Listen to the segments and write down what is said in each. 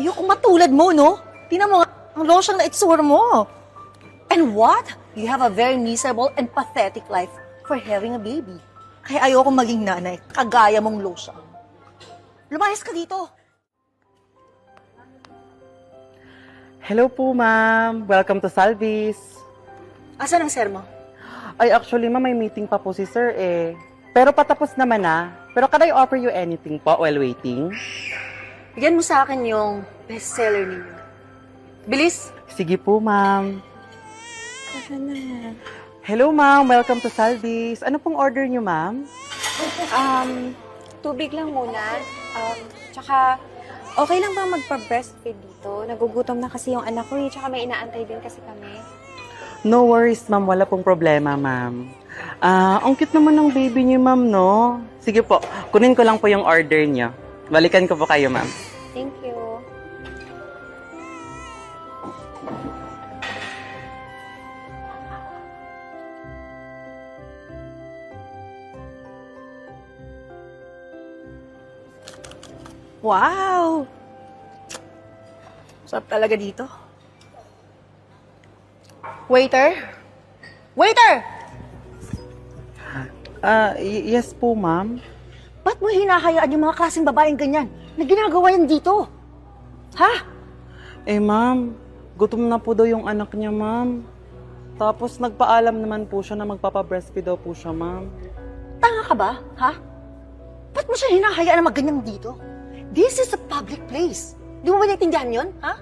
Ayokong matulad mo, no? Tingnan mo nga, ang losyang na itsura mo. And what? You have a very miserable and pathetic life for having a baby. Kaya ayokong maging nanay, kagaya mong losyang. Lumayas ka dito. Hello po, ma'am. Welcome to Salvis. Asan ang sir mo? Ay, actually, ma'am, may meeting pa po si sir eh. Pero patapos naman na. Pero can I offer you anything po while waiting? Bigyan mo sa akin yung bestseller ninyo. Bilis! Sige po, ma'am. Hello, ma'am. Welcome to Salvis. Ano pong order niyo, ma'am? Tubig lang muna. Tsaka, okay lang bang magpa-breastfeed dito? Nagugutom na kasi yung anak ko eh. Tsaka may inaantay din kasi kami. No worries, ma'am. Wala pong problema, ma'am. Ang cute naman ng baby niyo, ma'am, no? Sige po. Kunin ko lang po yung order niyo. Balikan ko po kayo, ma'am. Thank you. Wow! Sarap talaga dito. Waiter? Waiter! Yes po, ma'am. Ba't mo hinahayaan yung mga klaseng babaeng ganyan na ginagawa yan dito? Ha? Eh, ma'am, gutom na po daw yung anak niya, ma'am. Tapos nagpaalam naman po siya na magpapa-breastfeed daw po siya, ma'am. Tanga ka ba? Ha? Ba't mo siya hinahayaan na magganyan dito? This is a public place. Di mo ba naiintindihan yun? Ha?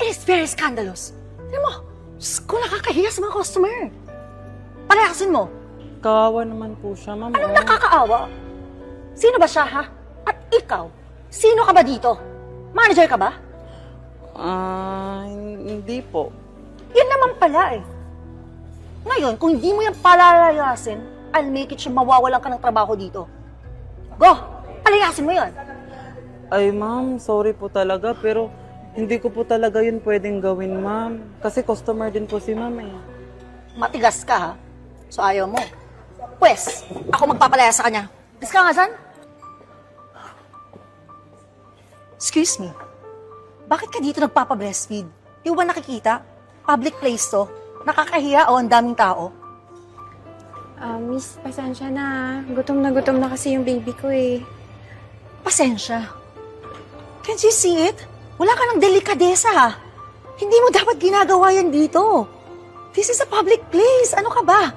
It is very scandalous. Tignan mo, Diyos ko, nakakahiya sa mga customer. Palayasin mo. Kawawa naman po siya, ma'am. Anong nakakaawa? Sino ba siya, ha? At ikaw, sino ka ba dito? Manager ka ba? Hindi po. Yan naman pala eh. Ngayon, kung hindi mo yan palalayasin, I'll make it sure mawawalan ka ng trabaho dito. Go! Palayasin mo yan. Ay, ma'am, sorry po talaga, pero hindi ko po talaga yun pwedeng gawin, ma'am. Kasi customer din po si ma'am eh. Matigas ka, ha? So ayaw mo. Pwes, ako magpapalaya sa kanya. Bis ka nga saan? Excuse me. Bakit ka dito nagpapa-breastfeed? Di mo ba nakikita? Public place to. Nakakahiya o ang daming tao. Miss, pasensya na. Gutom na kasi yung baby ko eh. Pasensya. Can't you see it? Wala ka ng delikadesa, ha? Hindi mo dapat ginagawa yan dito. This is a public place. Ano ka ba?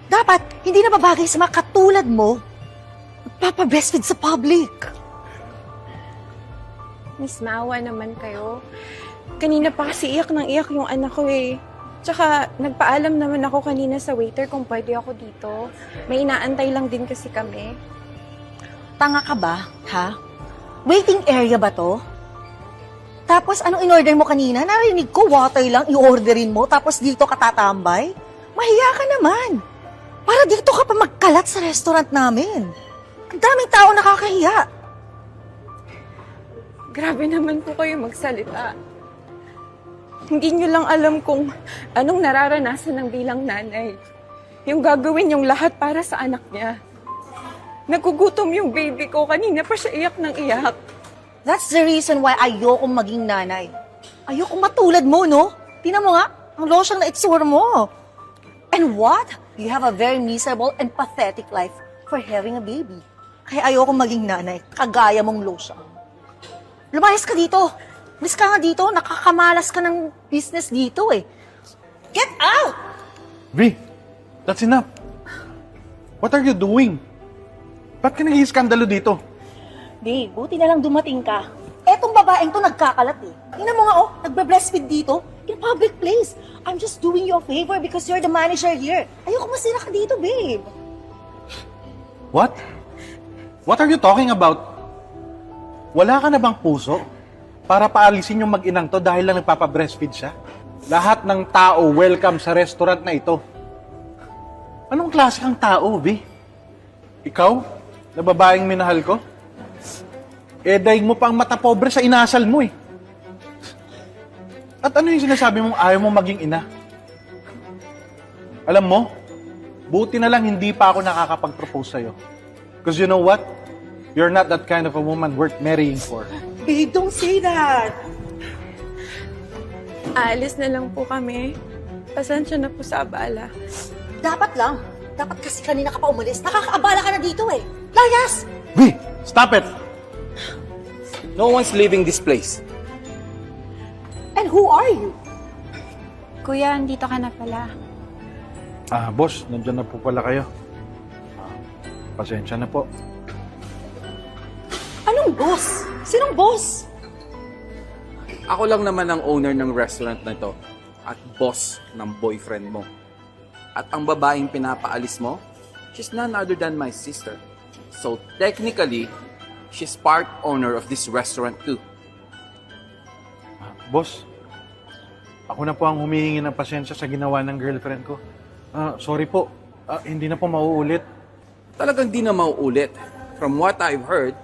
Dapat, hindi na babagay sa mga katulad mo magpapa-breastfeed sa public. Miss, maawa naman kayo. Kanina pa kasi iyak ng iyak yung anak ko eh. Tsaka, nagpaalam naman ako kanina sa waiter kung pwede ako dito. May inaantay lang din kasi kami. Tanga ka ba, ha? Waiting area ba to? Tapos, anong in-order mo kanina? Narinig ko, water lang, i-orderin mo, tapos dito ka tatambay? Mahiya ka naman. Para dito ka pa magkalat sa restaurant namin. Ang daming tao nakakahiya. Grabe naman po kayo magsalita. Hindi nyo lang alam kung anong nararanasan ng bilang nanay. Yung gagawin yung lahat para sa anak niya. Nagugutom yung baby ko. Kanina pa siya iyak ng iyak. That's the reason why ayokong maging nanay. Ayokong matulad mo, no? Tingnan mo nga, ang losyang na itsura mo. And what? You have a very miserable and pathetic life for having a baby. Kaya ayokong maging nanay, kagaya mong losyang. Lumayas ka dito. Umalis ka nga dito. Nakakamalas ka ng business dito eh. Get out! V, that's enough. What are you doing? Ba't ka nag-iiskandalo dito? Babe, buti na lang dumating ka. Etong babaeng to nagkakalat eh. Tingnan mo nga oh, nagbe-breastfeed dito in public place. I'm just doing you a favor because you're the manager here. Ayoko masira ka dito, babe. What? What are you talking about? Wala ka na bang puso para paalisin yung mag-inang to dahil lang nagpapa-breastfeed siya? Lahat ng tao welcome sa restaurant na ito. Anong klase kang tao, V? Ikaw, na babaeng minahal ko? Eh, daig mo pang mata pobre sa inasal mo eh. At ano yung sinasabi mong ayaw mo maging ina? Alam mo, buti na lang hindi pa ako nakakapag-propose sa'yo. Because you know what? You're not that kind of a woman worth marrying for. Babe, don't say that. Aalis na lang po kami. Pasensya na po sa abala. Dapat lang. Dapat kasi kanina ka pa umalis. Nakakaabala ka na dito eh. Layas! V, stop it! No one's leaving this place. And who are you? Kuya, andito ka na pala. Boss, nandiyan na po pala kayo. Pasensya na po. Anong boss? Sinong boss? Ako lang naman ang owner ng restaurant na ito at boss ng boyfriend mo. At ang babaeng pinapaalis mo, she's none other than my sister. So technically, she's part owner of this restaurant too. Boss, ako na po ang humihingi ng pasensya sa ginawa ng girlfriend ko. Sorry po, hindi na po mauulit. Talagang di na mauulit. From what I've heard,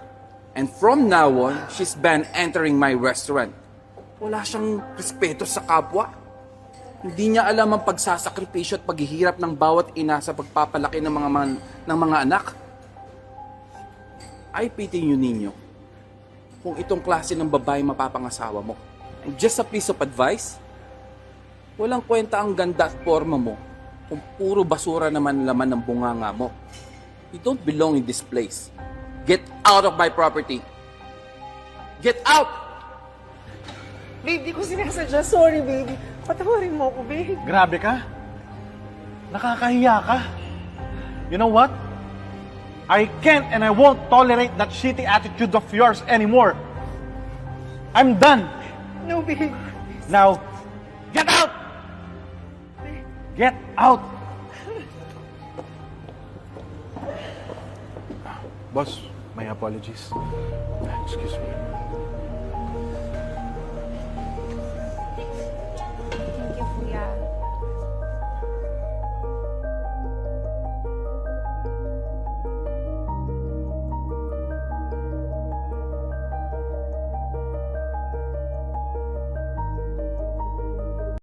and from now on, she's banned entering my restaurant. Wala siyang respeto sa kapwa. Hindi niya alam ang pagsasakripisyo at paghihirap ng bawat ina sa pagpapalaki ng mga anak. I pity you, Ninyo, kung itong klase ng babae mapapangasawa mo. And just a piece of advice, walang kwenta ang ganda at forma mo kung puro basura naman laman ng bunganga mo. You don't belong in this place. Get out of my property. Get out! Babe, di ko sinasadya. Sorry, baby. Patawarin mo ako, babe. Grabe ka. Nakakahiya ka. You know what? I can't and I won't tolerate that shitty attitude of yours anymore. I'm done. No, babe. Now, get out! Get out! Boss, my apologies. Excuse me.